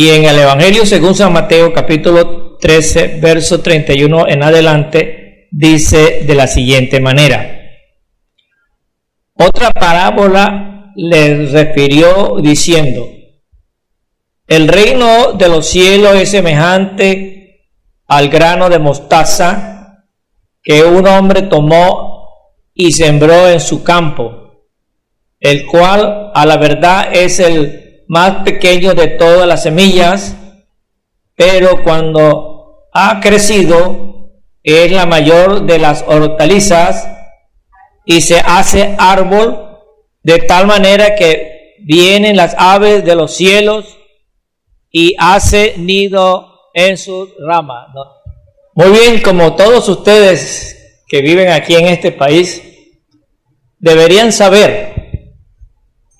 Y en el Evangelio según San Mateo, capítulo 13, verso 31 en adelante, dice de la siguiente manera: otra parábola les refirió diciendo: el reino de los cielos es semejante al grano de mostaza que un hombre tomó y sembró en su campo, el cual a la verdad es el más pequeño de todas las semillas, pero cuando ha crecido es la mayor de las hortalizas y se hace árbol de tal manera que vienen las aves de los cielos y hace nido en sus ramas. Muy bien, como todos ustedes que viven aquí en este país deberían saber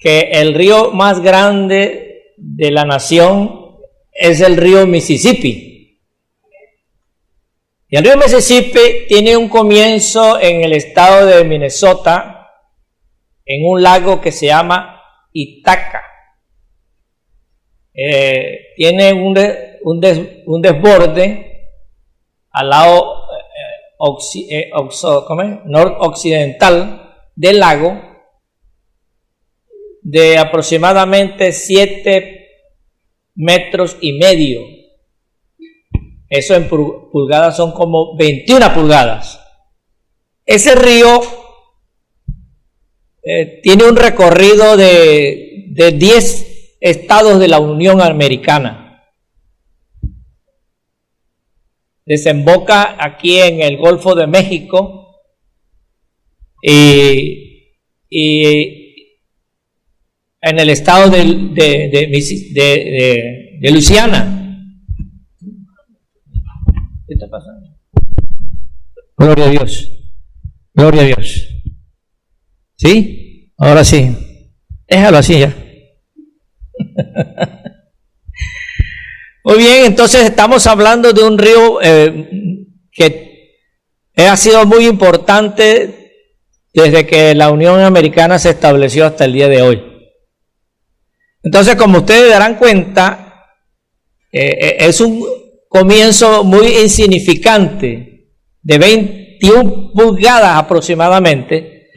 que el río más grande de la nación es el río Mississippi. Y el río Mississippi tiene un comienzo en el estado de Minnesota, en un lago que se llama Ithaca. Tiene un desborde al lado noroccidental del lago de aproximadamente 7,5 metros. Eso en pulgadas son como 21 pulgadas. Ese río tiene un recorrido de 10 estados de la Unión Americana. Desemboca aquí en el Golfo de México y en el estado de Luisiana. ¿Qué está pasando? Gloria a Dios. Gloria a Dios. ¿Sí? Ahora sí. Déjalo así ya. Muy bien, entonces estamos hablando de un río que ha sido muy importante desde que la Unión Americana se estableció hasta el día de hoy. Entonces, como ustedes darán cuenta, es un comienzo muy insignificante, de 21 pulgadas aproximadamente,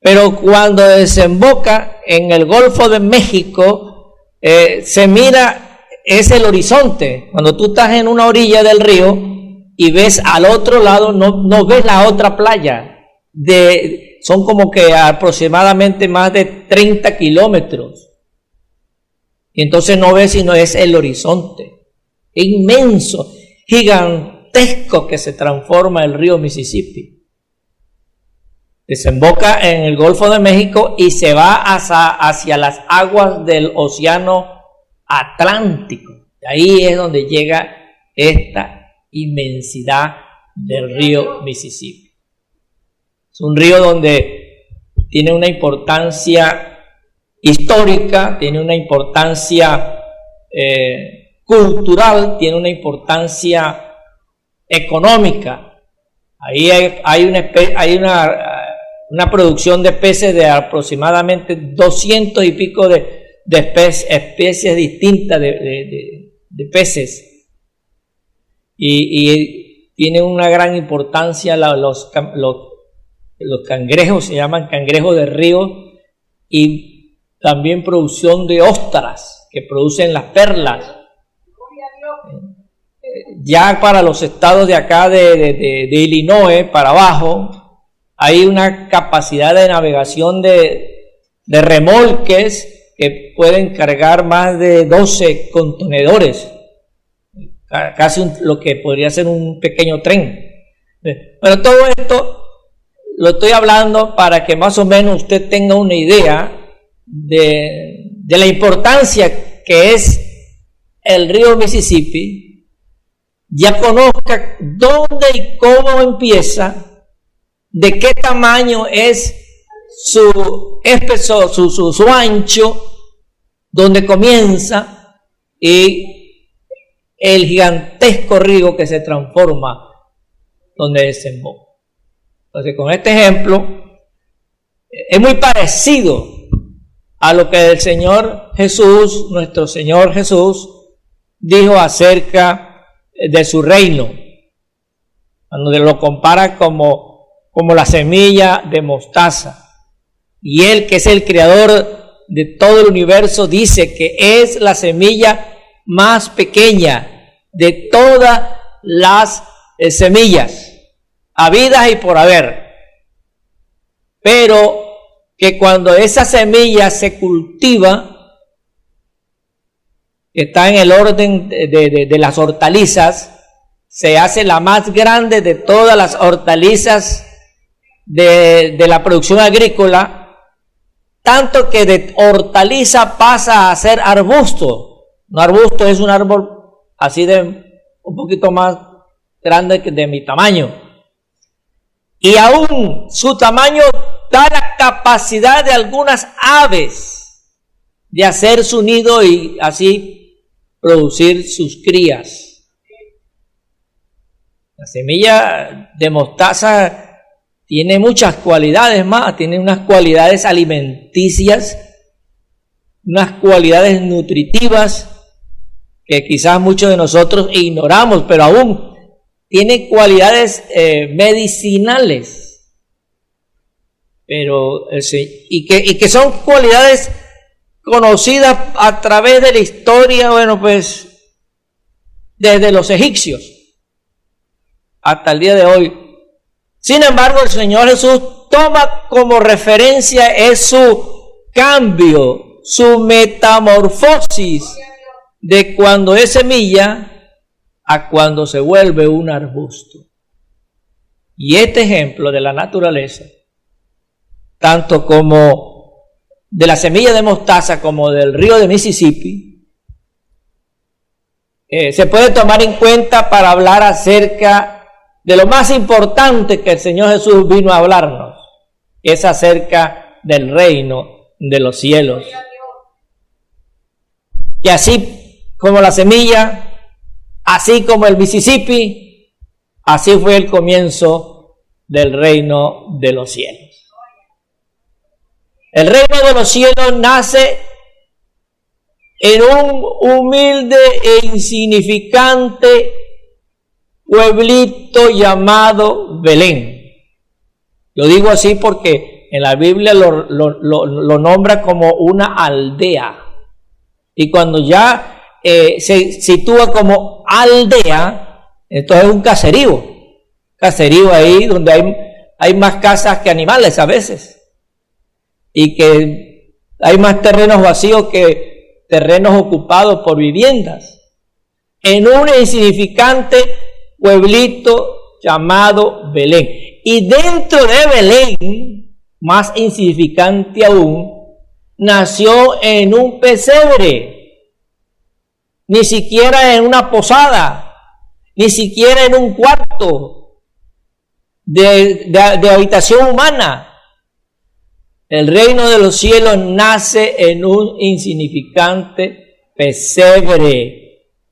pero cuando desemboca en el Golfo de México, se mira, es el horizonte. Cuando tú estás en una orilla del río y ves al otro lado, no ves la otra playa. Son como que aproximadamente más de 30 kilómetros. Y entonces no ves sino es el horizonte. Inmenso, gigantesco que se transforma el río Mississippi. Desemboca en el Golfo de México y se va hacia las aguas del Océano Atlántico. Ahí es donde llega esta inmensidad del río Mississippi. Es un río donde tiene una importancia histórica, tiene una importancia cultural, tiene una importancia económica. Ahí hay una producción de peces de aproximadamente 200 y pico de especies distintas de peces. Y tiene una gran importancia los cangrejos, se llaman cangrejos de río, y también producción de ostras que producen las perlas. Ya para los estados de acá de Illinois para abajo hay una capacidad de navegación de remolques que pueden cargar más de 12 contenedores, casi lo que podría ser un pequeño tren. Pero todo esto lo estoy hablando para que más o menos usted tenga una idea de la importancia que es el río Mississippi, ya conozca dónde y cómo empieza, de qué tamaño es su espesor, su ancho, donde comienza, y el gigantesco río que se transforma donde desemboca. Entonces, con este ejemplo, es muy parecido a lo que el Señor Jesús, nuestro Señor Jesús, dijo acerca de su reino, cuando lo compara como la semilla de mostaza. Y Él, que es el creador de todo el universo, dice que es la semilla más pequeña de todas las semillas, habidas y por haber. Pero que cuando esa semilla se cultiva, que está en el orden de las hortalizas, se hace la más grande de todas las hortalizas de la producción agrícola, tanto que de hortaliza pasa a ser arbusto. Un arbusto es un árbol así de un poquito más grande que de mi tamaño. Y aún su tamaño da la capacidad de algunas aves de hacer su nido y así producir sus crías. La semilla de mostaza tiene muchas cualidades más, tiene unas cualidades alimenticias, unas cualidades nutritivas que quizás muchos de nosotros ignoramos, pero aún tiene cualidades medicinales, pero y que son cualidades conocidas a través de la historia, bueno, pues desde los egipcios hasta el día de hoy. Sin embargo, el Señor Jesús toma como referencia es su cambio, su metamorfosis de cuando es semilla a cuando se vuelve un arbusto. Y este ejemplo de la naturaleza, tanto como de la semilla de mostaza como del río de Mississippi, se puede tomar en cuenta para hablar acerca de lo más importante que el Señor Jesús vino a hablarnos, es acerca del reino de los cielos. Y así como la semilla, así como el Mississippi, así fue el comienzo del reino de los cielos. El reino de los cielos nace en un humilde e insignificante pueblito llamado Belén. Lo digo así porque en la Biblia lo nombra como una aldea. Y cuando ya se sitúa como aldea, esto es un caserío. Caserío ahí donde hay más casas que animales a veces. Y que hay más terrenos vacíos que terrenos ocupados por viviendas. En un insignificante pueblito llamado Belén. Y dentro de Belén, más insignificante aún, nació en un pesebre, ni siquiera en una posada, ni siquiera en un cuarto de habitación humana. El reino de los cielos nace en un insignificante pesebre,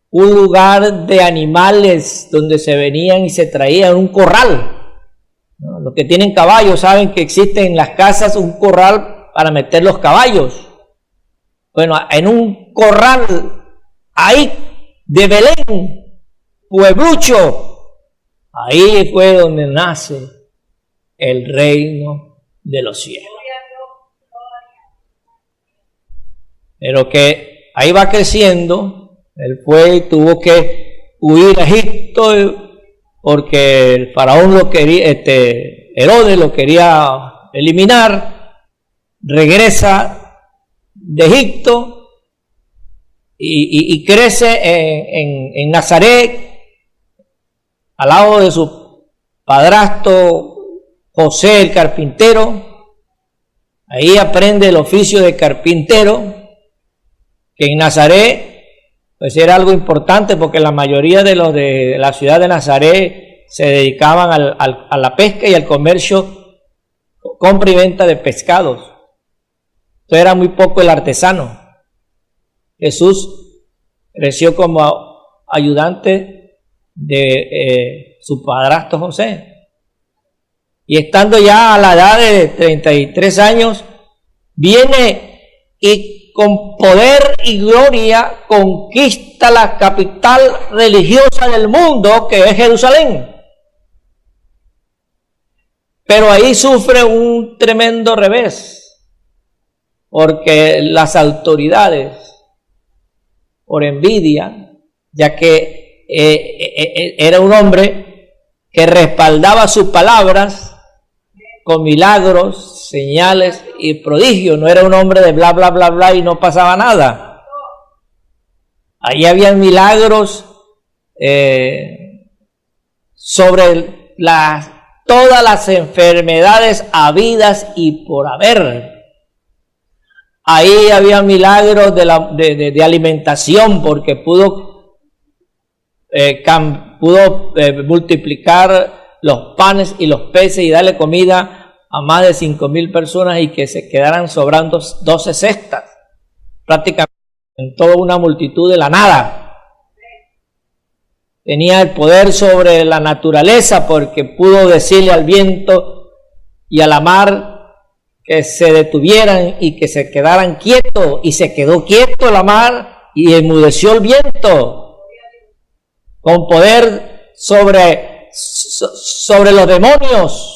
un lugar de animales donde se venían y se traían, un corral. ¿No? Los que tienen caballos saben que existe en las casas un corral para meter los caballos. Bueno, en un corral ahí de Belén, pueblucho, ahí fue donde nace el reino de los cielos. Pero que ahí va creciendo. Él fue y tuvo que huir a Egipto porque el faraón lo quería, Herodes lo quería eliminar. Regresa de Egipto y crece en Nazaret, al lado de su padrastro José el carpintero. Ahí aprende el oficio de carpintero, que en Nazaret pues era algo importante porque la mayoría de los de la ciudad de Nazaret se dedicaban a la pesca y al comercio, compra y venta de pescados. Entonces era muy poco el artesano. Jesús creció como ayudante de su padrastro José. Y estando ya a la edad de 33 años, viene y con poder y gloria conquista la capital religiosa del mundo, que es Jerusalén. Pero ahí sufre un tremendo revés, porque las autoridades, por envidia, ya que era un hombre que respaldaba sus palabras con milagros, señales y prodigios, no era un hombre de bla, bla, bla, bla y no pasaba nada. Ahí había milagros sobre todas las enfermedades habidas y por haber. Ahí había milagros de alimentación, porque pudo multiplicar los panes y los peces y darle comida a más de 5,000 personas y que se quedaran sobrando 12 cestas, prácticamente en toda una multitud de la nada. Tenía el poder sobre la naturaleza, porque pudo decirle al viento y a la mar que se detuvieran y que se quedaran quietos, y se quedó quieto la mar y enmudeció el viento, con poder sobre los demonios,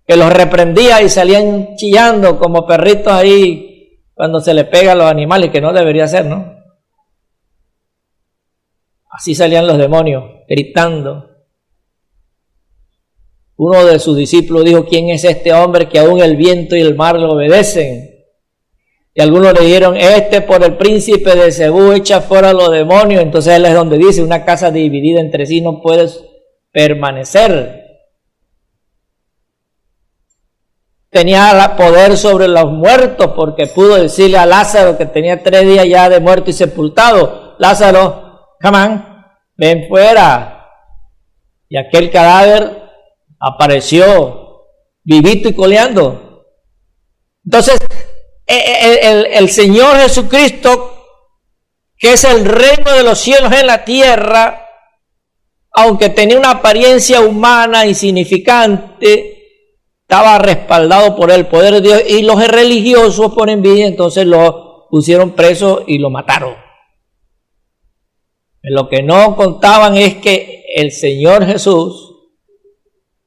que los reprendía y salían chillando como perritos ahí cuando se le pega a los animales, que no debería ser, ¿no? Así salían los demonios, gritando. Uno de sus discípulos dijo: ¿quién es este hombre que aún el viento y el mar le obedecen? Y algunos le dijeron: por el príncipe de Zebú echa fuera a los demonios. Entonces él es donde dice: una casa dividida entre sí no puede permanecer. Tenía poder sobre los muertos, porque pudo decirle a Lázaro, que tenía 3 días ya de muerto y sepultado: Lázaro, come on, ven fuera. Y aquel cadáver apareció vivito y coleando. Entonces, el Señor Jesucristo, que es el reino de los cielos en la tierra, aunque tenía una apariencia humana insignificante, estaba respaldado por el poder de Dios, y los religiosos, por envidia, entonces lo pusieron preso y lo mataron. Lo que no contaban es que el Señor Jesús,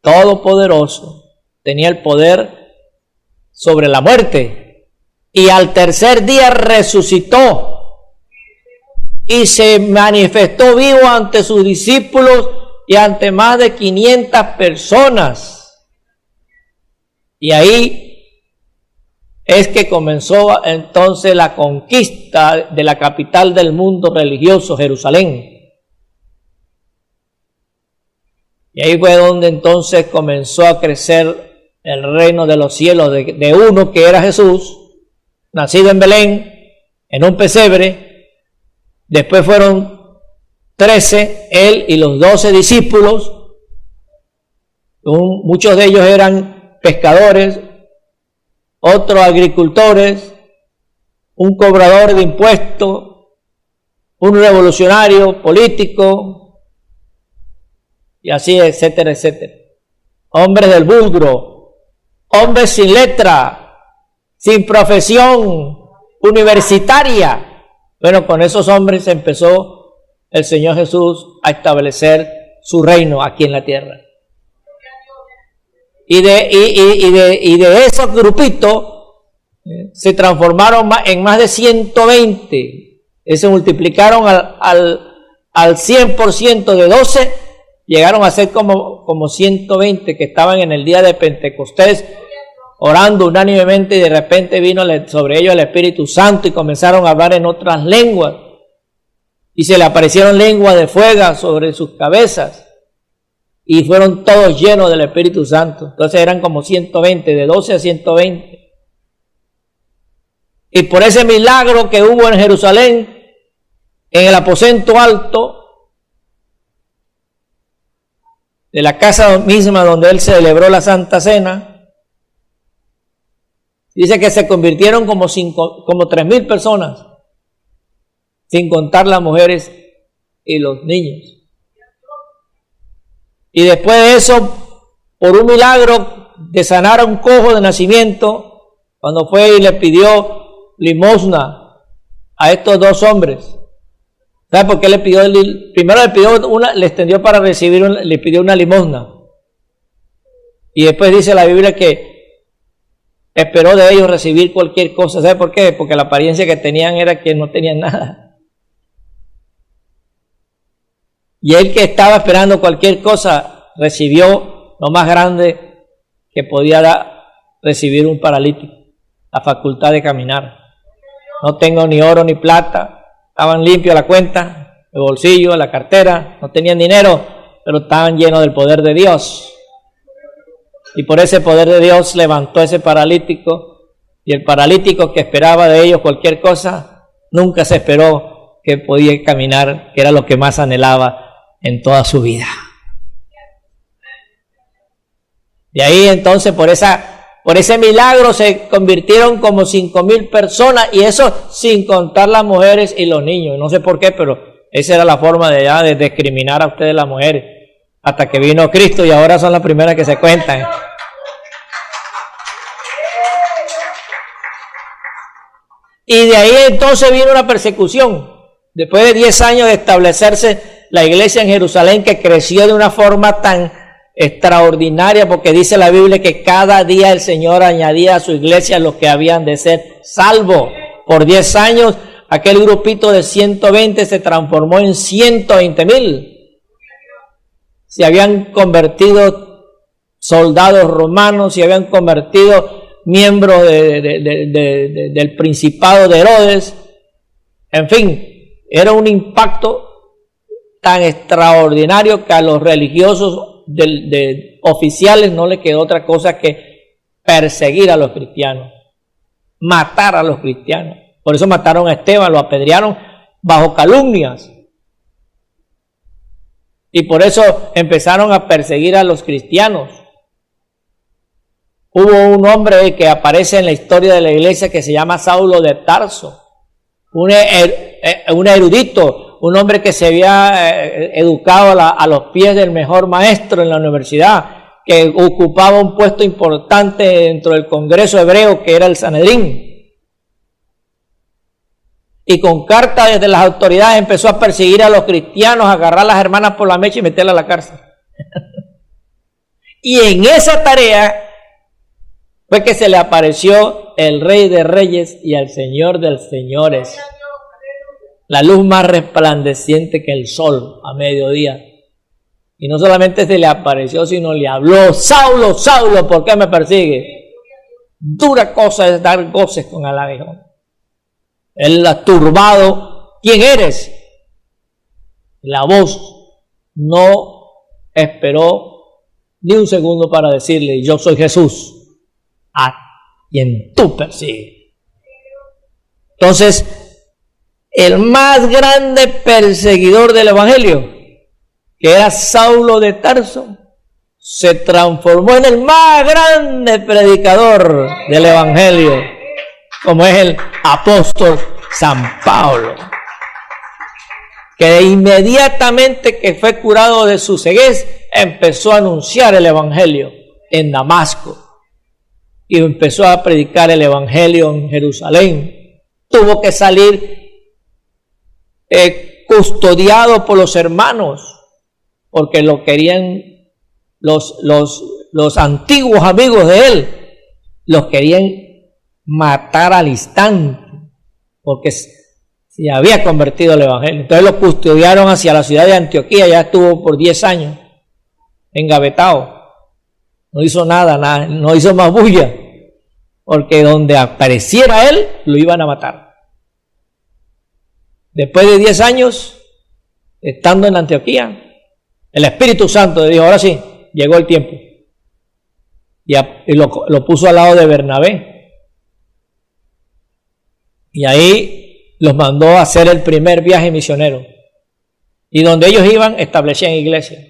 todopoderoso, tenía el poder sobre la muerte, y al tercer día resucitó y se manifestó vivo ante sus discípulos y ante más de 500 personas. Y ahí es que comenzó entonces la conquista de la capital del mundo religioso, Jerusalén. Y ahí fue donde entonces comenzó a crecer el reino de los cielos de uno que era Jesús, nacido en Belén, en un pesebre. Después fueron 13, él y los 12 discípulos. Muchos de ellos eran pescadores, otros agricultores, un cobrador de impuestos, un revolucionario político, y así, etcétera, etcétera. Hombres del vulgo, hombres sin letra, sin profesión universitaria. Bueno, con esos hombres empezó el Señor Jesús a establecer su reino aquí en la tierra. Y de esos grupitos se transformaron en más de 120. Se multiplicaron al 100% de 12. Llegaron a ser como 120 que estaban en el día de Pentecostés orando unánimemente, y de repente vino sobre ellos el Espíritu Santo y comenzaron a hablar en otras lenguas, y se le aparecieron lenguas de fuego sobre sus cabezas, y fueron todos llenos del Espíritu Santo. Entonces eran como 120, de 12 a 120. Y por ese milagro que hubo en Jerusalén, en el aposento alto de la casa misma donde él celebró la Santa Cena, dice que se convirtieron como 3,000 personas, sin contar las mujeres y los niños. Y después de eso, por un milagro de sanar a un cojo de nacimiento, cuando fue y le pidió limosna a estos dos hombres. ¿Sabe por qué le pidió? Primero le extendió para recibir, le pidió una limosna. Y después dice la Biblia que esperó de ellos recibir cualquier cosa. ¿Sabe por qué? Porque la apariencia que tenían era que no tenían nada. Y él, que estaba esperando cualquier cosa, recibió lo más grande que podía recibir un paralítico: la facultad de caminar. No tengo ni oro ni plata, estaban limpios la cuenta, el bolsillo, la cartera, no tenían dinero, pero estaban llenos del poder de Dios. Y por ese poder de Dios levantó ese paralítico, y el paralítico que esperaba de ellos cualquier cosa, nunca se esperó que podía caminar, que era lo que más anhelaba en toda su vida. De ahí entonces, por ese milagro se convirtieron como 5,000 personas, y eso sin contar las mujeres y los niños. No sé por qué, pero esa era la forma de discriminar a ustedes las mujeres, hasta que vino Cristo, y ahora son las primeras que se cuentan. Y de ahí entonces vino una persecución. Después de 10 años de establecerse la iglesia en Jerusalén, que creció de una forma tan extraordinaria, porque dice la Biblia que cada día el Señor añadía a su iglesia los que habían de ser salvos. Por 10 años aquel grupito de 120 se transformó en 120,000. Se habían convertido soldados romanos, se habían convertido miembros del principado de Herodes. En fin, era un impacto tan extraordinario que a los religiosos oficiales no les quedó otra cosa que perseguir a los cristianos, matar a los cristianos. Por eso mataron a Esteban, lo apedrearon bajo calumnias. Y por eso empezaron a perseguir a los cristianos. Hubo un hombre que aparece en la historia de la iglesia que se llama Saulo de Tarso, un erudito, un hombre que se había educado a los pies del mejor maestro en la universidad, que ocupaba un puesto importante dentro del Congreso hebreo, que era el Sanedrín. Y con carta desde las autoridades empezó a perseguir a los cristianos, a agarrar a las hermanas por la mecha y meterlas a la cárcel. Y en esa tarea fue que se le apareció el Rey de Reyes y el Señor de Señores, la luz más resplandeciente que el sol a mediodía. Y no solamente se le apareció, sino le habló: Saulo, Saulo, ¿por qué me persigue? Dura cosa es dar goces con el aguijón. Él ha turbado: ¿quién eres? La voz no esperó ni un segundo para decirle: yo soy Jesús, a quien tú persigues. Entonces, el más grande perseguidor del evangelio, que era Saulo de Tarso, se transformó en el más grande predicador del evangelio, como es el apóstol San Pablo, que inmediatamente que fue curado de su ceguez, empezó a anunciar el evangelio en Damasco, y empezó a predicar el evangelio en Jerusalén. Tuvo que salir custodiado por los hermanos, porque lo querían, los antiguos amigos de él, los querían matar al instante, porque se había convertido al evangelio. Entonces lo custodiaron hacia la ciudad de Antioquía. Ya estuvo por 10 años engavetado, no hizo nada, no hizo más bulla, porque donde apareciera él lo iban a matar. Después de 10 años estando en Antioquía, el Espíritu Santo dijo: ahora sí, llegó el tiempo. Y lo puso al lado de Bernabé. Y ahí los mandó a hacer el primer viaje misionero. Y donde ellos iban, establecían iglesias.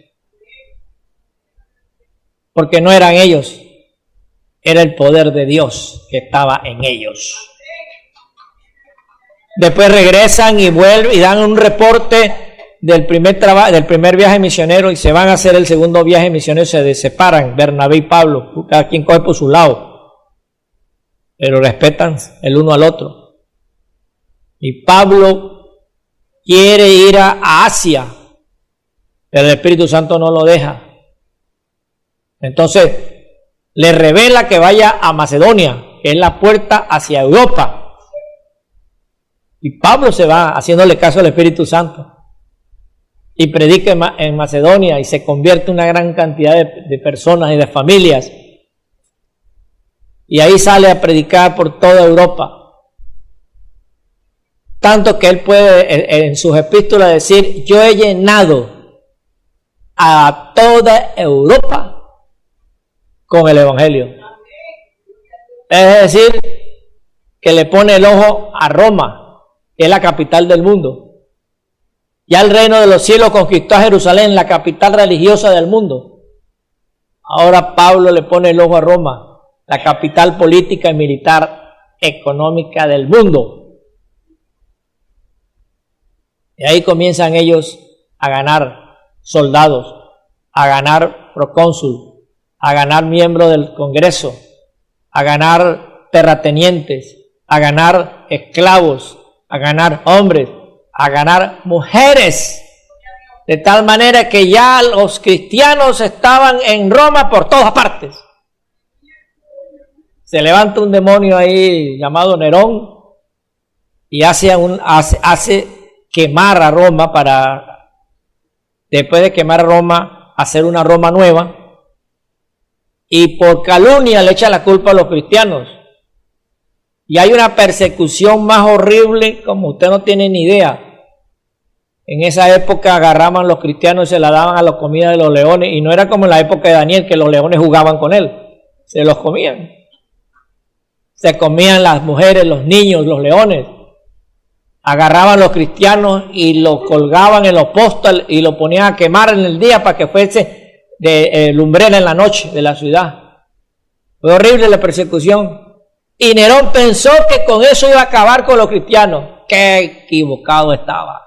Porque no eran ellos, era el poder de Dios que estaba en ellos. Después regresan y vuelven y dan un reporte del primer viaje misionero, y se van a hacer el segundo viaje misionero. Se separan Bernabé y Pablo, cada quien coge por su lado, pero respetan el uno al otro. Y Pablo quiere ir a Asia, pero el Espíritu Santo no lo deja. Entonces le revela que vaya a Macedonia, que es la puerta hacia Europa. Y Pablo se va haciéndole caso al Espíritu Santo y predica en Macedonia, y se convierte una gran cantidad de personas y de familias. Y ahí sale a predicar por toda Europa. Tanto que él puede en sus epístolas decir: yo he llenado a toda Europa con el Evangelio. Es decir, que le pone el ojo a Roma, que es la capital del mundo. Ya el reino de los cielos conquistó a Jerusalén, la capital religiosa del mundo. Ahora Pablo le pone el ojo a Roma, la capital política y militar económica del mundo. Y ahí comienzan ellos a ganar soldados, a ganar procónsul, a ganar miembros del Congreso, a ganar terratenientes, a ganar esclavos, a ganar hombres, a ganar mujeres. De tal manera que ya los cristianos estaban en Roma por todas partes. Se levanta un demonio ahí llamado Nerón y hace quemar a Roma, para después de quemar a Roma hacer una Roma nueva, y por calumnia le echa la culpa a los cristianos. Y hay una persecución más horrible como usted no tiene ni idea. En esa época agarraban los cristianos y se la daban a la comida de los leones, y no era como en la época de Daniel, que los leones jugaban con él, se los comían. Se comían las mujeres, los niños, los leones. Agarraban los cristianos y los colgaban en los postes y lo ponían a quemar en el día para que fuese de lumbrera en la noche de la ciudad. Fue horrible la persecución. Y Nerón pensó que con eso iba a acabar con los cristianos. ¡Qué equivocado estaba!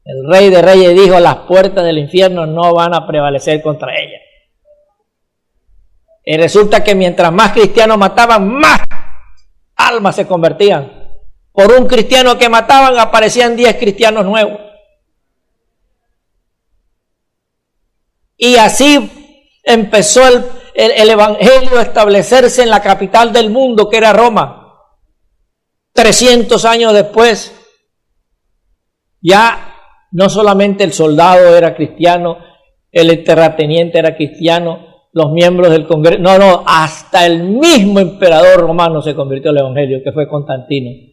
El Rey de Reyes dijo: las puertas del infierno no van a prevalecer contra ella. Y resulta que mientras más cristianos mataban, más almas se convertían. Por un cristiano que mataban, aparecían 10 cristianos nuevos. Y así empezó el evangelio a establecerse en la capital del mundo, que era Roma. 300 años después, ya no solamente el soldado era cristiano, el terrateniente era cristiano, los miembros del Congreso, no, hasta el mismo emperador romano se convirtió al evangelio, que fue Constantino.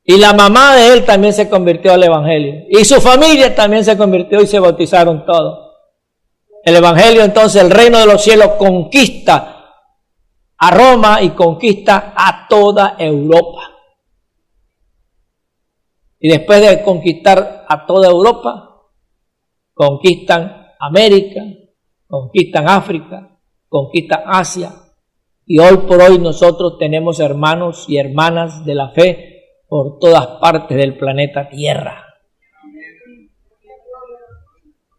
Y la mamá de él también se convirtió al evangelio. Y su familia también se convirtió y se bautizaron todos. El evangelio, entonces, el reino de los cielos conquista a Roma y conquista a toda Europa. Y después de conquistar a toda Europa, conquistan América, conquistan África, conquistan Asia. Y hoy por hoy nosotros tenemos hermanos y hermanas de la fe por todas partes del planeta Tierra.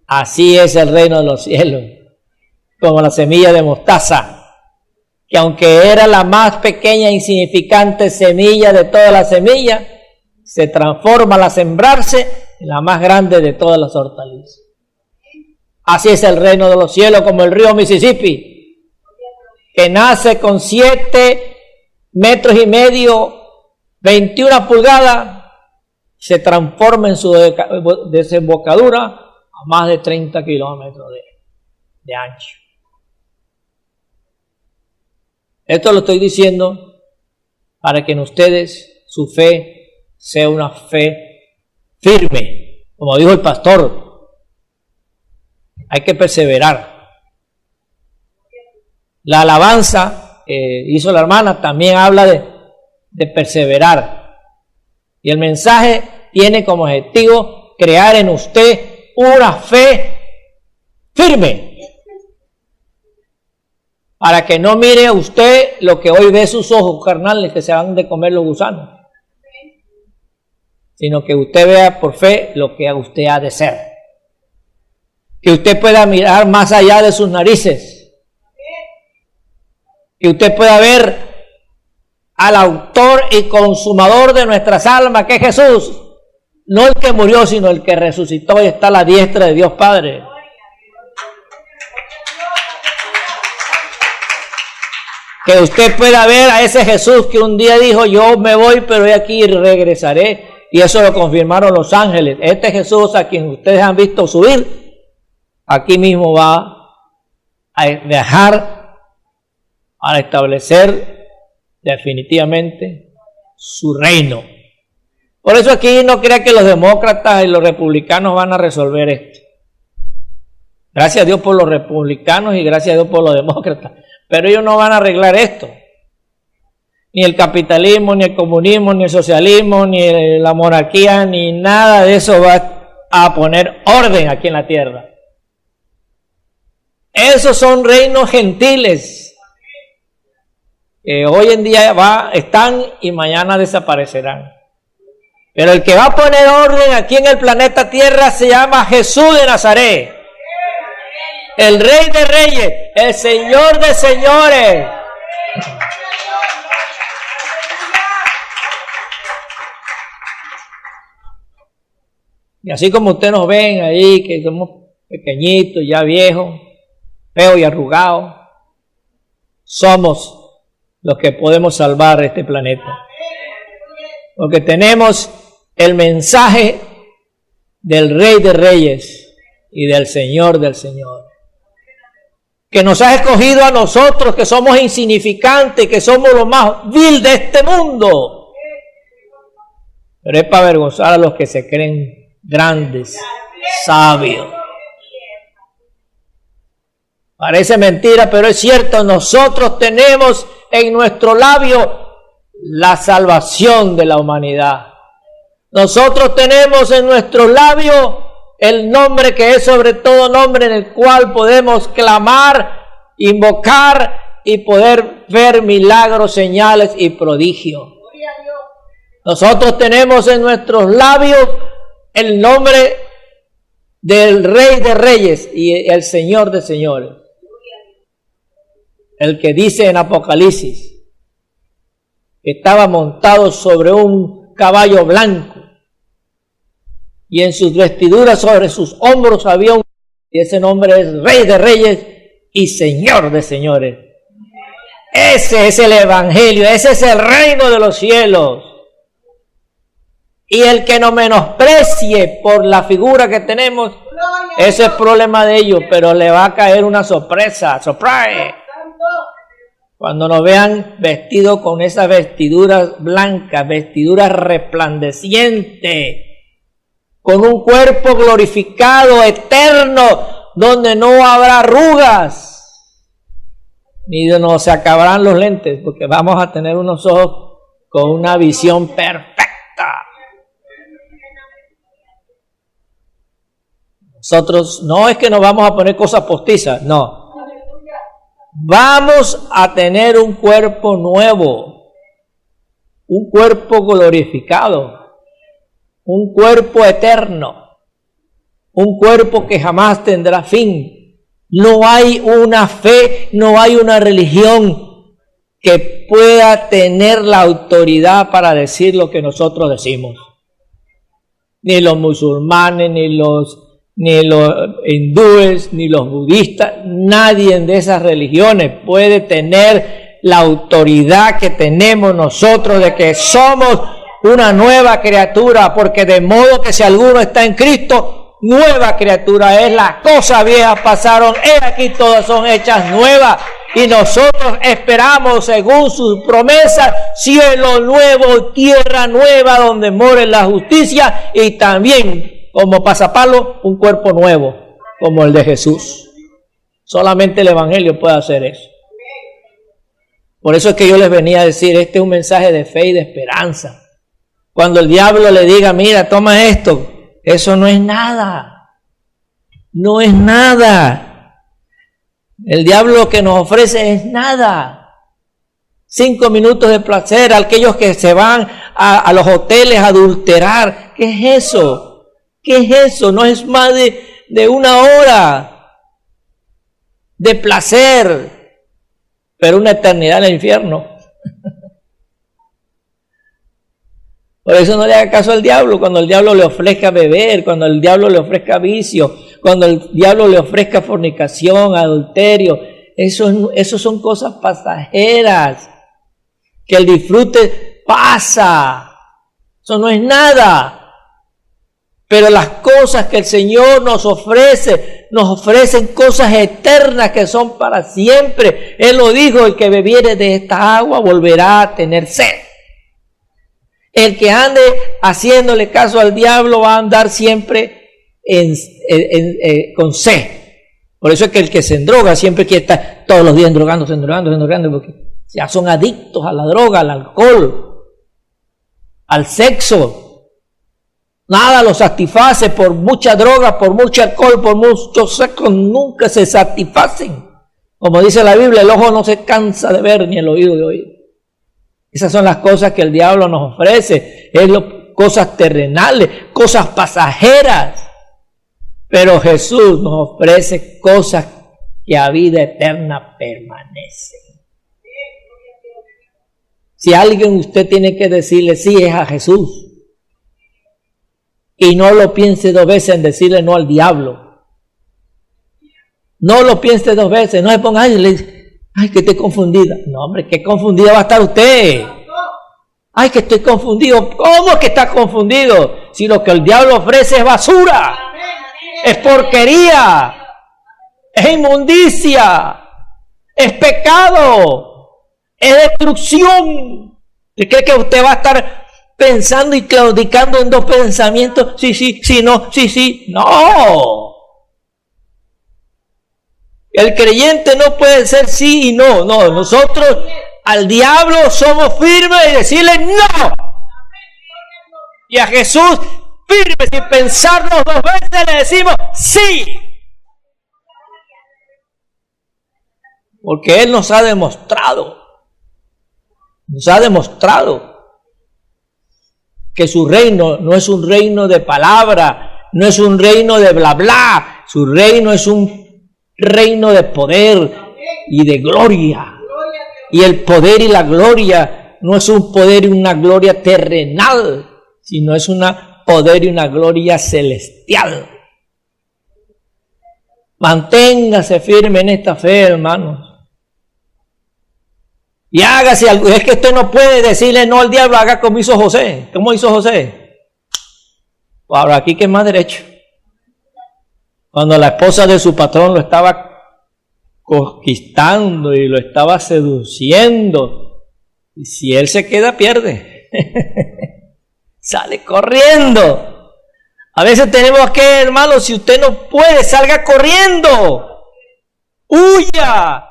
Así es el reino de los cielos, como la semilla de mostaza, que aunque era la más pequeña e insignificante semilla de todas las semillas, se transforma al sembrarse en la más grande de todas las hortalizas. Así es el reino de los cielos, como el río Mississippi, que nace con 7 metros y medio, 21 pulgadas, se transforma en su desembocadura a más de 30 kilómetros de ancho. Esto lo estoy diciendo para que en ustedes su fe sea una fe firme. Como dijo el pastor, hay que perseverar. La alabanza que hizo la hermana también habla de perseverar. Y el mensaje tiene como objetivo crear en usted una fe firme, para que no mire a usted lo que hoy ve sus ojos carnales, que se van de comer los gusanos, sino que usted vea por fe lo que usted ha de ser, que usted pueda mirar más allá de sus narices, que usted pueda ver al autor y consumador de nuestras almas, que es Jesús. No el que murió, sino el que resucitó y está a la diestra de Dios Padre. Que usted pueda ver a ese Jesús que un día dijo, yo me voy, pero de aquí regresaré. Y eso lo confirmaron los ángeles. Este Jesús a quien ustedes han visto subir, aquí mismo va a dejar, a establecer definitivamente su reino. Por eso aquí no crea que los demócratas y los republicanos van a resolver esto. Gracias a Dios por los republicanos y gracias a Dios por los demócratas. Pero ellos no van a arreglar esto. Ni el capitalismo, ni el comunismo, ni el socialismo, ni la monarquía, ni nada de eso va a poner orden aquí en la tierra. Esos son reinos gentiles que hoy en día están y mañana desaparecerán. Pero el que va a poner orden aquí en el planeta Tierra se llama Jesús de Nazaret. El Rey de Reyes, el Señor de Señores. Y así como ustedes nos ven ahí, que somos pequeñitos, ya viejos, feos y arrugados, somos los que podemos salvar este planeta. Porque tenemos el mensaje del Rey de Reyes y del Señor del Señor, que nos ha escogido a nosotros, que somos insignificantes, que somos lo más vil de este mundo. Pero es para avergonzar a los que se creen grandes, sabios. Parece mentira, pero es cierto. Nosotros tenemos en nuestro labio la salvación de la humanidad. Nosotros tenemos en nuestro labio el nombre que es sobre todo nombre, en el cual podemos clamar, invocar y poder ver milagros, señales y prodigios. Nosotros tenemos en nuestros labios el nombre del Rey de Reyes y el Señor de Señores. El que dice en Apocalipsis que estaba montado sobre un caballo blanco y en sus vestiduras sobre sus hombros había un... y ese nombre es Rey de Reyes y Señor de Señores. Ese es el Evangelio, ese es el reino de los cielos. Y el que nos menosprecie por la figura que tenemos, ese es problema de ellos, pero le va a caer una sorpresa, surprise. Cuando nos vean vestidos con esas vestiduras blancas, vestiduras resplandecientes, con un cuerpo glorificado, eterno, donde no habrá arrugas, ni no se acabarán los lentes, porque vamos a tener unos ojos con una visión perfecta. Nosotros no es que nos vamos a poner cosas postizas, no. Vamos a tener un cuerpo nuevo, un cuerpo glorificado, un cuerpo eterno, un cuerpo que jamás tendrá fin. No hay una fe, no hay una religión que pueda tener la autoridad para decir lo que nosotros decimos. Ni los musulmanes, ni los hindúes, ni los budistas, nadie de esas religiones puede tener la autoridad que tenemos nosotros de que somos una nueva criatura, porque de modo que si alguno está en Cristo, nueva criatura es. Las cosas viejas pasaron, he aquí todas son hechas nuevas, y nosotros esperamos según sus promesas cielo nuevo, tierra nueva donde more la justicia, y también como pasapalo, un cuerpo nuevo, como el de Jesús. Solamente el Evangelio puede hacer eso. Por eso es que yo les venía a decir, este es un mensaje de fe y de esperanza. Cuando el diablo le diga, mira, toma esto, eso no es nada. No es nada. El diablo lo que nos ofrece es nada. 5 minutos de placer, aquellos que se van a los hoteles a adulterar. ¿Qué es eso? ¿Qué es eso? No es más de una hora de placer, pero una eternidad en el infierno. Por eso no le haga caso al diablo cuando el diablo le ofrezca beber, cuando el diablo le ofrezca vicio, cuando el diablo le ofrezca fornicación, adulterio. Eso son cosas pasajeras, que el disfrute pasa. Eso no es nada. Pero las cosas que el Señor nos ofrecen cosas eternas que son para siempre. Él lo dijo, el que bebiere de esta agua volverá a tener sed. El que ande haciéndole caso al diablo va a andar siempre con sed. Por eso es que el que se endroga siempre quiere estar todos los días drogándose, porque ya son adictos a la droga, al alcohol, al sexo. Nada los satisface, por mucha droga, por mucho alcohol, por mucho sexo, nunca se satisfacen. Como dice la Biblia, el ojo no se cansa de ver ni el oído de oír. Esas son las cosas que el diablo nos ofrece, cosas terrenales, cosas pasajeras. Pero Jesús nos ofrece cosas que a vida eterna permanecen. Si alguien usted tiene que decirle sí es a Jesús, y no lo piense dos veces en decirle no al diablo. No lo piense dos veces, no se ponga ay, que estoy confundida. No, hombre, qué confundida va a estar usted. Ay, que estoy confundido. ¿Cómo que está confundido? Si lo que el diablo ofrece es basura, es porquería, es inmundicia, es pecado, es destrucción. ¿Usted cree que usted va a estar pensando y claudicando en dos pensamientos? Sí, no, sí? No. El creyente no puede ser sí y no. No, nosotros al diablo somos firmes y decirle no. Y a Jesús firmes sin pensarnos dos veces le decimos sí. Porque Él nos ha demostrado que su reino no es un reino de palabra, no es un reino de bla bla, su reino es un reino de poder y de gloria. Y el poder y la gloria no es un poder y una gloria terrenal, sino es un poder y una gloria celestial. Manténgase firme en esta fe, hermanos. Y hágase algo. Es que usted no puede decirle no al diablo, haga como hizo José. ¿Cómo hizo José? Ahora aquí que es más derecho. Cuando la esposa de su patrón lo estaba conquistando y lo estaba seduciendo, y si él se queda, pierde. Sale corriendo. A veces tenemos que, hermano, si usted no puede, salga corriendo. Huya.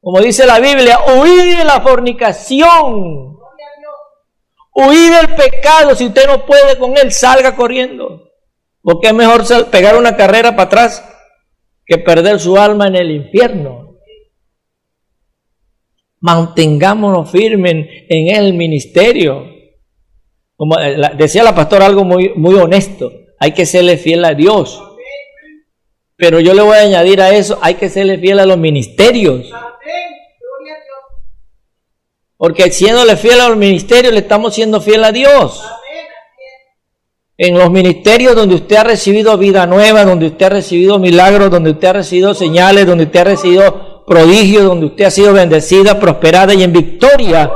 Como dice la Biblia, huid de la fornicación. Huid del pecado. Si usted no puede con él, salga corriendo. Porque es mejor pegar una carrera para atrás que perder su alma en el infierno. Mantengámonos firmes en el ministerio. Como decía la pastora algo muy honesto, hay que serle fiel a Dios. Pero yo le voy a añadir a eso, hay que serle fiel a los ministerios. Porque siéndole fiel a los ministerios, le estamos siendo fiel a Dios. En los ministerios donde usted ha recibido vida nueva, donde usted ha recibido milagros, donde usted ha recibido señales, donde usted ha recibido prodigios, donde usted ha sido bendecida, prosperada y en victoria,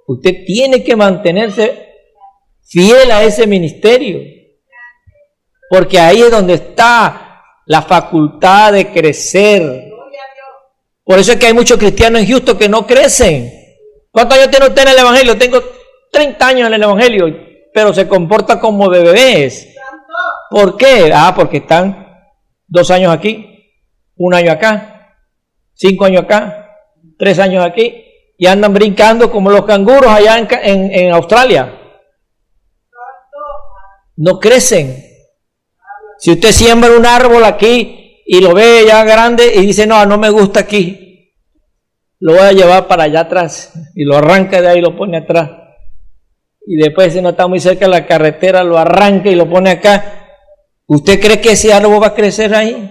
usted tiene que mantenerse fiel a ese ministerio. Porque ahí es donde está la facultad de crecer. Por eso es que hay muchos cristianos en Houston que no crecen. ¿Cuántos años tiene usted en el Evangelio? Tengo 30 años en el Evangelio, pero se comporta como de bebés. ¿Por qué? Porque están 2 años aquí, 1 año acá, 5 años acá, 3 años aquí, y andan brincando como los canguros allá en Australia. No crecen. Si usted siembra un árbol aquí y lo ve ya grande y dice, no me gusta aquí, lo voy a llevar para allá atrás, y lo arranca de ahí y lo pone atrás. Y después, si no está muy cerca de la carretera, lo arranca y lo pone acá. ¿Usted cree que ese árbol va a crecer ahí?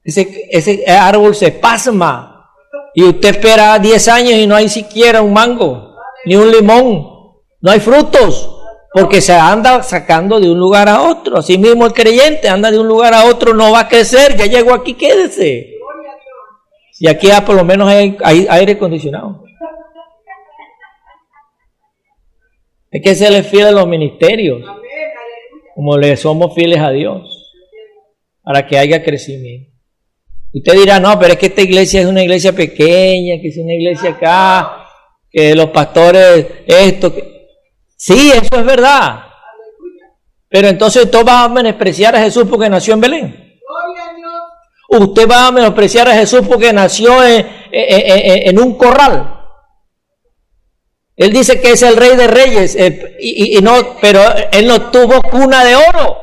Ese árbol se pasma. Y usted espera 10 años y no hay siquiera un mango, ni un limón, No hay frutos, porque se anda sacando de un lugar a otro. Así mismo el creyente anda de un lugar a otro, no va a crecer. Ya llegó aquí, quédese. Y aquí por lo menos hay aire acondicionado. Hay que serle fiel a los ministerios, como le somos fieles a Dios, para que haya crecimiento. Usted dirá, no, pero es que esta iglesia es una iglesia pequeña, que es una iglesia acá, que los pastores, esto. Sí, eso es verdad. Pero entonces usted va a menospreciar a Jesús porque nació en Belén. Usted va a menospreciar a Jesús porque nació en un corral. Él dice que es el Rey de Reyes, pero él no tuvo cuna de oro,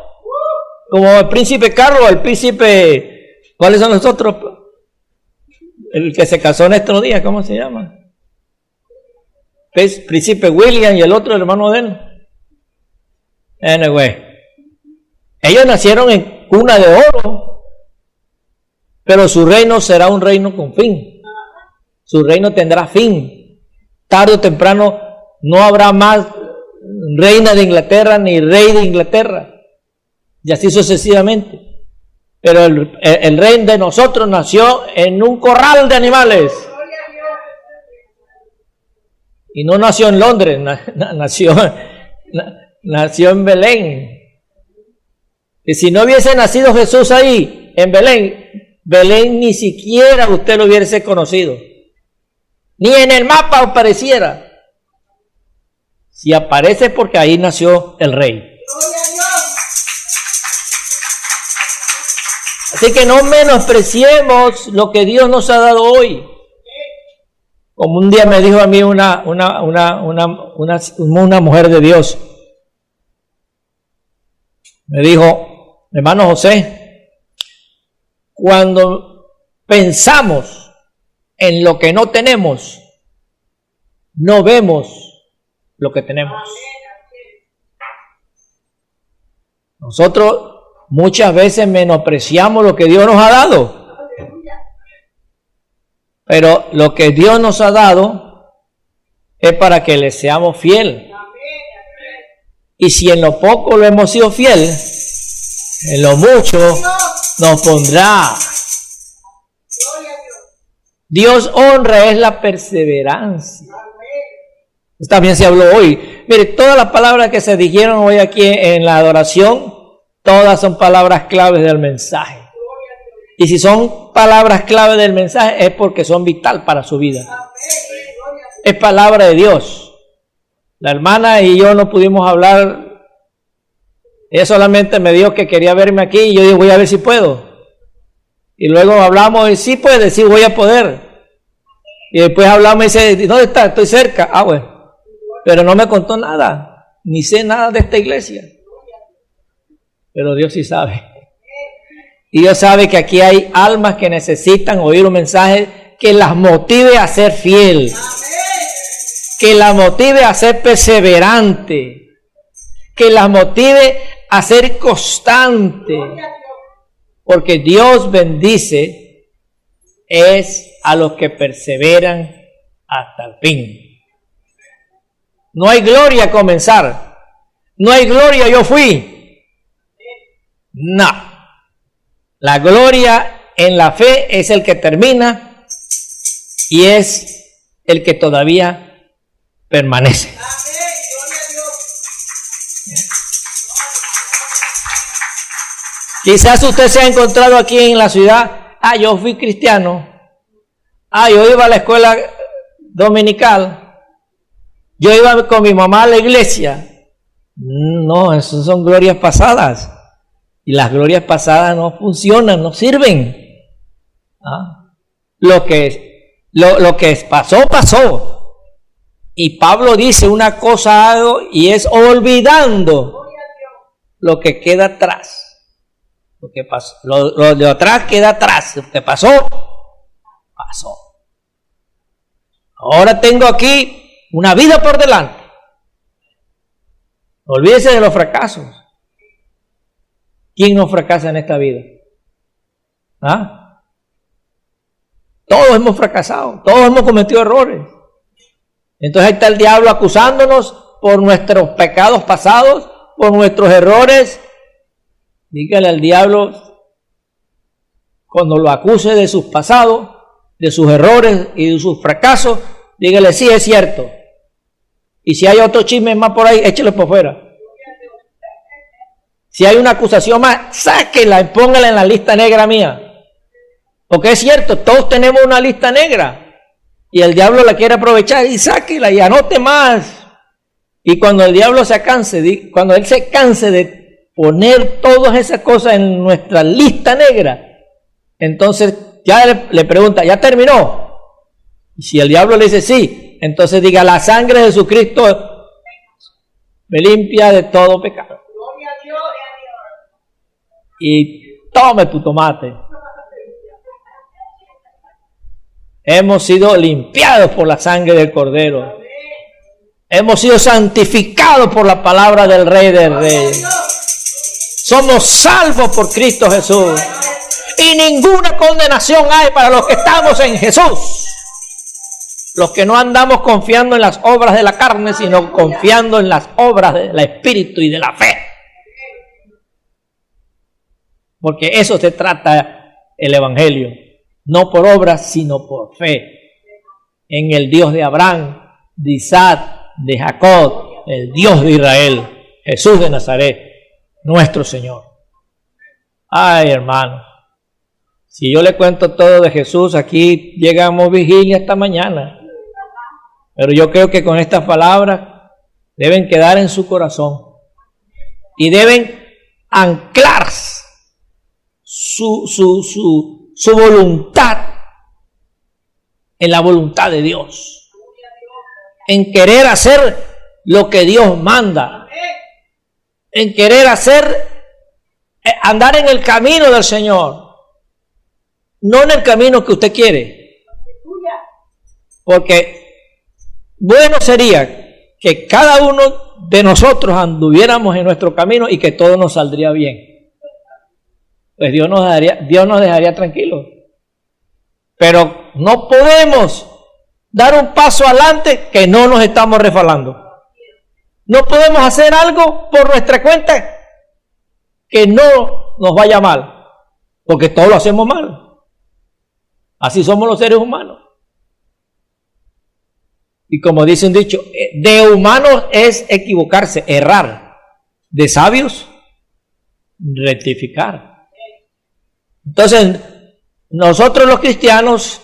como el príncipe Carlos, el príncipe, ¿cuáles son los otros? El que se casó en estos días, ¿cómo se llama? Príncipe William y el otro hermano de él. Anyway, ellos nacieron en cuna de oro, pero su reino será un reino con fin. Su reino tendrá fin. Tarde o temprano no habrá más reina de Inglaterra ni rey de Inglaterra, y así sucesivamente. Pero el rey de nosotros nació en un corral de animales. Y no nació en Londres, nació en Belén. Y si no hubiese nacido Jesús ahí, en Belén ni siquiera usted lo hubiese conocido. Ni en el mapa apareciera. Si aparece porque ahí nació el rey. Así que no menospreciemos lo que Dios nos ha dado hoy. Como un día me dijo a mí una mujer de Dios. Me dijo, hermano José, cuando pensamos en lo que no tenemos, no vemos lo que tenemos. Nosotros muchas veces menospreciamos lo que Dios nos ha dado. Pero lo que Dios nos ha dado es para que le seamos fieles. Y si en lo poco lo hemos sido fiel, en lo mucho nos pondrá. Dios honra es la perseverancia. También se habló hoy. Mire, todas las palabras que se dijeron hoy aquí en la adoración, todas son palabras claves del mensaje. Y si son palabras claves del mensaje es porque son vital para su vida. Es palabra de Dios. La hermana y yo no pudimos hablar. Ella solamente me dijo que quería verme aquí y yo dije, voy a ver si puedo. Y luego hablamos y sí puede, sí voy a poder. Y después hablamos y dice, ¿dónde está? Estoy cerca. Ah, bueno. Pero no me contó nada, ni sé nada de esta iglesia. Pero Dios sí sabe. Y Dios sabe que aquí hay almas que necesitan oír un mensaje que las motive a ser fiel. Que las motive a ser perseverante. Que las motive a ser constante. Porque Dios bendice es a los que perseveran hasta el fin. No hay gloria a comenzar. No hay gloria yo fui. No. La gloria en la fe es el que termina y es el que todavía permanece. Quizás usted se ha encontrado aquí en la ciudad, yo fui cristiano, yo iba a la escuela dominical, yo iba con mi mamá a la iglesia. No, esas son glorias pasadas. Y las glorias pasadas no funcionan, no sirven. Lo que pasó, pasó. Y Pablo dice una cosa y es olvidando lo que queda atrás. Lo que pasó, lo de atrás queda atrás. Lo que pasó, pasó. Ahora tengo aquí una vida por delante. Olvídese de los fracasos. ¿Quién no fracasa en esta vida? Todos hemos fracasado, todos hemos cometido errores. Entonces ahí está el diablo acusándonos por nuestros pecados pasados, por nuestros errores. Dígale al diablo, cuando lo acuse de sus pasados, de sus errores y de sus fracasos, dígale, sí, es cierto. Y si hay otro chisme más por ahí, échelo por fuera. Si hay una acusación más, sáquela y póngala en la lista negra mía. Porque es cierto, todos tenemos una lista negra. Y el diablo la quiere aprovechar y sáquela y anote más. Y cuando el diablo se canse, cuando él se canse de poner todas esas cosas en nuestra lista negra, entonces ya le pregunta, ¿ya terminó? Y si el diablo le dice sí, entonces diga, la sangre de Jesucristo me limpia de todo pecado. Y tome tu tomate. Hemos sido limpiados por la sangre del Cordero. Hemos sido santificados por la palabra del Rey del Rey. Somos salvos por Cristo Jesús. Y ninguna condenación hay para los que estamos en Jesús. Los que no andamos confiando en las obras de la carne, sino confiando en las obras del Espíritu y de la fe. Porque eso se trata el Evangelio. No por obras, sino por fe. En el Dios de Abraham, de Isaac, de Jacob, el Dios de Israel, Jesús de Nazaret, nuestro Señor. Ay, hermano, si yo le cuento todo de Jesús, aquí llegamos vigilia esta mañana. Pero yo creo que con estas palabras deben quedar en su corazón y deben anclar su voluntad en la voluntad de Dios, en querer hacer lo que Dios manda, en querer andar en el camino del Señor, no en el camino que usted quiere, porque bueno sería que cada uno de nosotros anduviéramos en nuestro camino y que todo nos saldría bien. Pues Dios nos dejaría tranquilos. Pero no podemos dar un paso adelante que no nos estamos resbalando. No podemos hacer algo por nuestra cuenta que no nos vaya mal, porque todo lo hacemos mal. Así somos los seres humanos. Y como dice un dicho, de humanos es equivocarse, errar. De sabios, rectificar. Entonces, nosotros los cristianos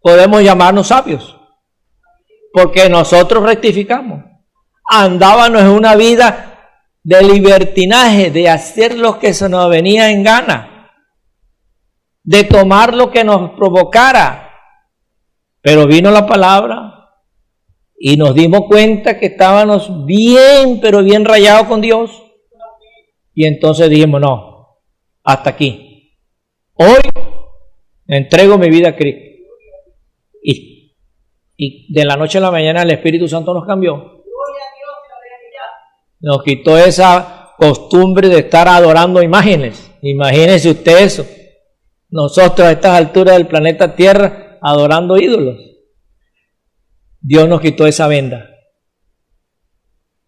podemos llamarnos sabios, porque nosotros rectificamos. Andábamos en una vida de libertinaje, de hacer lo que se nos venía en gana, de tomar lo que nos provocara. Pero vino la palabra y nos dimos cuenta que estábamos bien, pero bien rayados con Dios. Y entonces dijimos, no, hasta aquí. Hoy entrego mi vida a Cristo. Y de la noche a la mañana el Espíritu Santo nos cambió. Nos quitó esa costumbre de estar adorando imágenes. Imagínense usted eso. Nosotros a estas alturas del planeta Tierra adorando ídolos. Dios nos quitó esa venda.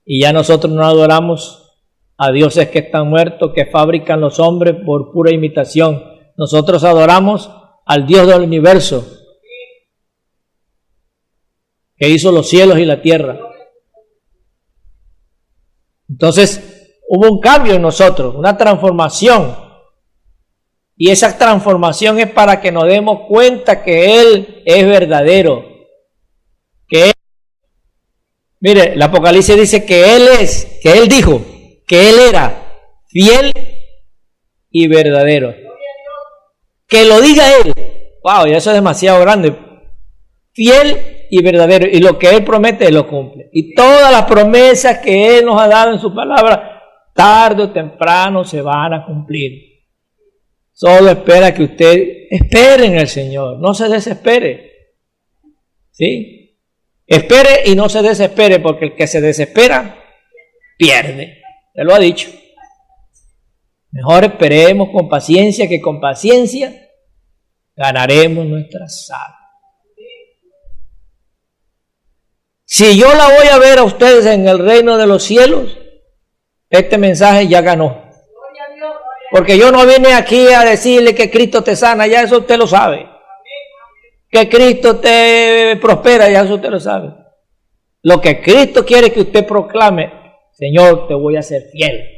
Y ya nosotros no adoramos a dioses que están muertos, que fabrican los hombres por pura imitación. Nosotros adoramos al Dios del universo, que hizo los cielos y la tierra. Entonces, hubo un cambio en nosotros, una transformación. Y esa transformación es para que nos demos cuenta que Él es verdadero. Mire, el Apocalipsis dice que Él dijo que Él era fiel y verdadero. Que lo diga Él. Wow, y eso es demasiado grande. Fiel y verdadero. Y lo que Él promete, Él lo cumple. Y todas las promesas que Él nos ha dado en su palabra, tarde o temprano se van a cumplir. Solo espera que usted espere en el Señor. No se desespere. ¿Sí? Espere y no se desespere, porque el que se desespera, pierde. Te lo ha dicho. Mejor esperemos con paciencia, que con paciencia ganaremos nuestra salvación. Si yo la voy a ver a ustedes en el reino de los cielos, este mensaje ya ganó. Porque yo no vine aquí a decirle que Cristo te sana, ya eso usted lo sabe. Que Cristo te prospera, ya eso usted lo sabe. Lo que Cristo quiere que usted proclame: Señor, te voy a ser fiel.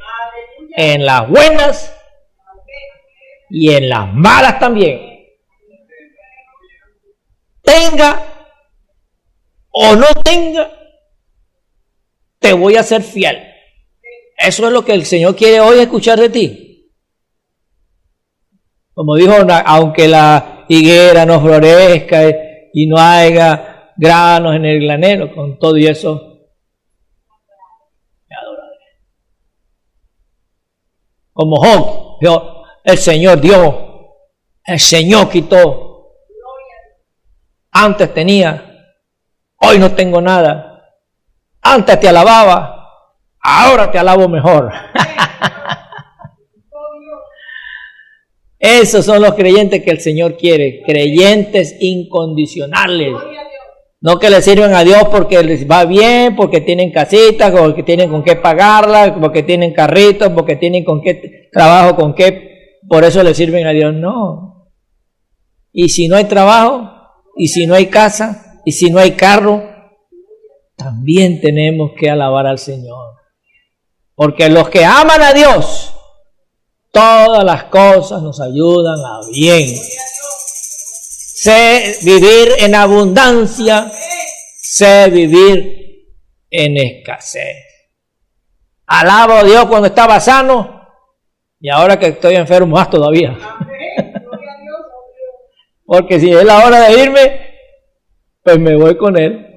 En las buenas y en las malas también. Tenga o no tenga, te voy a ser fiel. Eso es lo que el Señor quiere hoy escuchar de ti. Como dijo, aunque la higuera no florezca y no haya granos en el granero, con todo y eso, me adoraré. Como Job, el Señor dio, el Señor quitó. Antes tenía, hoy no tengo nada. Antes te alababa, ahora te alabo mejor. Esos son los creyentes que el Señor quiere, creyentes incondicionales. No que le sirven a Dios porque les va bien, porque tienen casitas, porque tienen con qué pagarla, porque tienen carritos, porque tienen con qué trabajo, con qué, por eso le sirven a Dios. No. Y si no hay trabajo, y si no hay casa, y si no hay carro, también tenemos que alabar al Señor. Porque los que aman a Dios, todas las cosas nos ayudan a bien. Sé vivir en abundancia, sé vivir en escasez. Alabo a Dios cuando estaba sano y ahora que estoy enfermo más todavía. Porque si es la hora de irme, pues me voy con Él.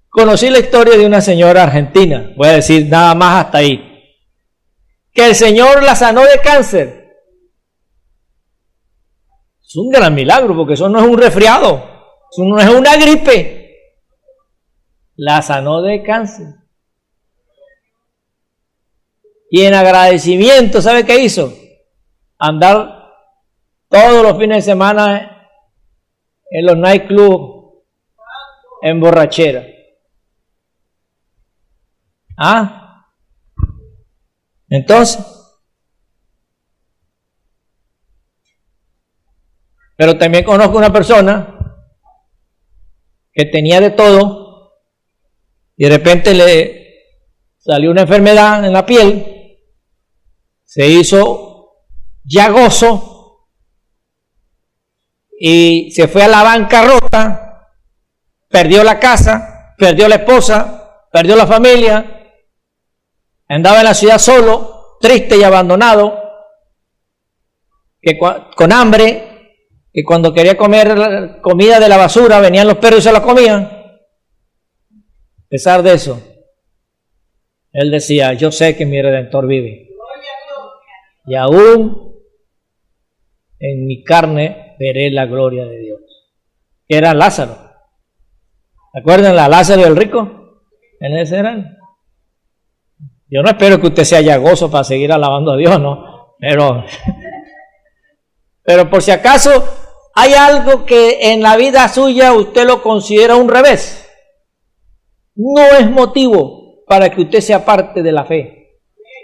Conocí la historia de una señora argentina, voy a decir nada más hasta ahí, que el Señor la sanó de cáncer. Es un gran milagro, porque eso no es un resfriado, eso no es una gripe. La sanó de cáncer. Y en agradecimiento, ¿sabe qué hizo? Andar todos los fines de semana en los nightclubs en borrachera. Entonces, pero también conozco una persona que tenía de todo y de repente le salió una enfermedad en la piel, se hizo llagoso y se fue a la bancarrota, perdió la casa, perdió la esposa, perdió la familia. Andaba en la ciudad solo, triste y abandonado, que con hambre, que cuando quería comer comida de la basura venían los perros y se la comían. A pesar de eso, él decía: yo sé que mi Redentor vive. Y aún en mi carne veré la gloria de Dios. Que era Lázaro. ¿Se acuerdan la Lázaro y el rico? En ese eran. Yo no espero que usted sea llagoso para seguir alabando a Dios, ¿no? Pero por si acaso hay algo que en la vida suya usted lo considera un revés, no es motivo para que usted sea parte de la fe.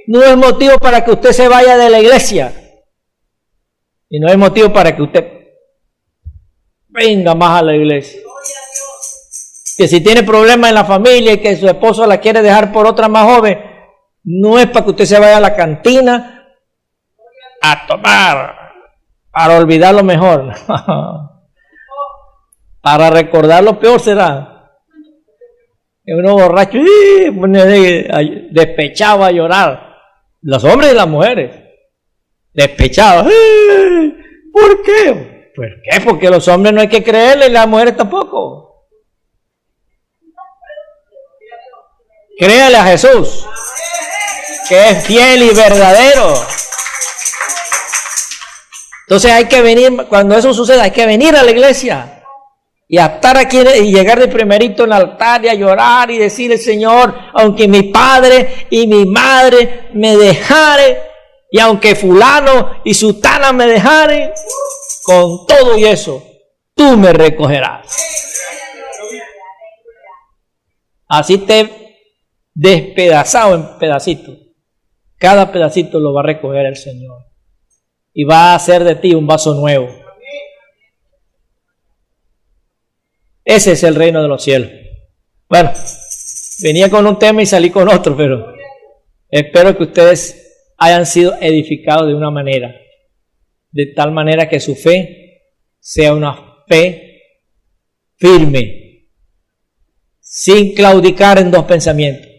No es motivo para que usted se vaya de la iglesia. Y no es motivo para que usted venga más a la iglesia. Que si tiene problemas en la familia y que su esposo la quiere dejar por otra más joven, no es para que usted se vaya a la cantina a tomar, para olvidar lo mejor. Para recordar lo peor será. Que uno borracho despechado a llorar. Los hombres y las mujeres. Despechados. ¿Por qué? ¿Por qué? Porque los hombres no hay que creerle y las mujeres tampoco. Créale a Jesús, que es fiel y verdadero. Entonces hay que venir, cuando eso suceda, hay que venir a la iglesia y a estar aquí y llegar de primerito en el altar y a llorar y decirle: Señor, aunque mi padre y mi madre me dejaren, y aunque fulano y sutana me dejaren, con todo y eso, tú me recogerás. Así te despedazado en pedacitos. Cada pedacito lo va a recoger el Señor. Y va a hacer de ti un vaso nuevo. Ese es el reino de los cielos. Bueno, venía con un tema y salí con otro, pero espero que ustedes hayan sido edificados de una manera, de tal manera que su fe sea una fe firme, sin claudicar en dos pensamientos.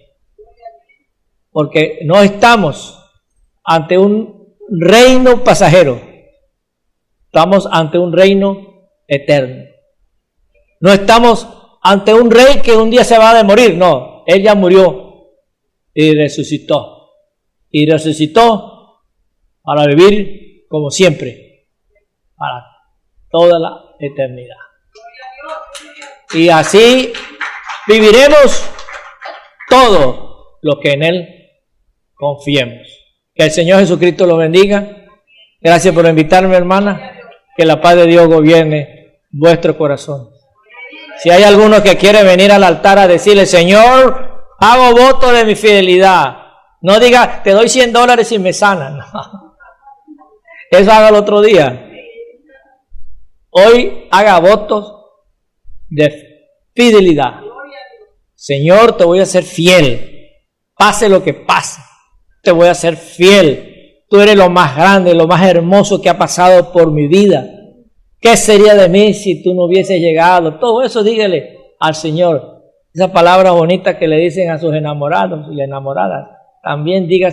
Porque no estamos ante un reino pasajero, estamos ante un reino eterno. No estamos ante un rey que un día se va a morir, no, él ya murió y resucitó. Y resucitó para vivir como siempre, para toda la eternidad. Y así viviremos todo lo que en él confiemos. Que el Señor Jesucristo lo bendiga. Gracias por invitarme, hermana. Que la paz de Dios gobierne vuestro corazón. Si hay alguno que quiere venir al altar a decirle, Señor, hago voto de mi fidelidad. No diga, te doy $100 y me sanan. No. Eso haga el otro día. Hoy haga votos de fidelidad. Señor, te voy a ser fiel. Pase lo que pase. Te voy a ser fiel. Tú eres lo más grande, lo más hermoso que ha pasado por mi vida. ¿Qué sería de mí si tú no hubieses llegado? Todo eso dígale al Señor. Esa palabra bonita que le dicen a sus enamorados y enamoradas. También diga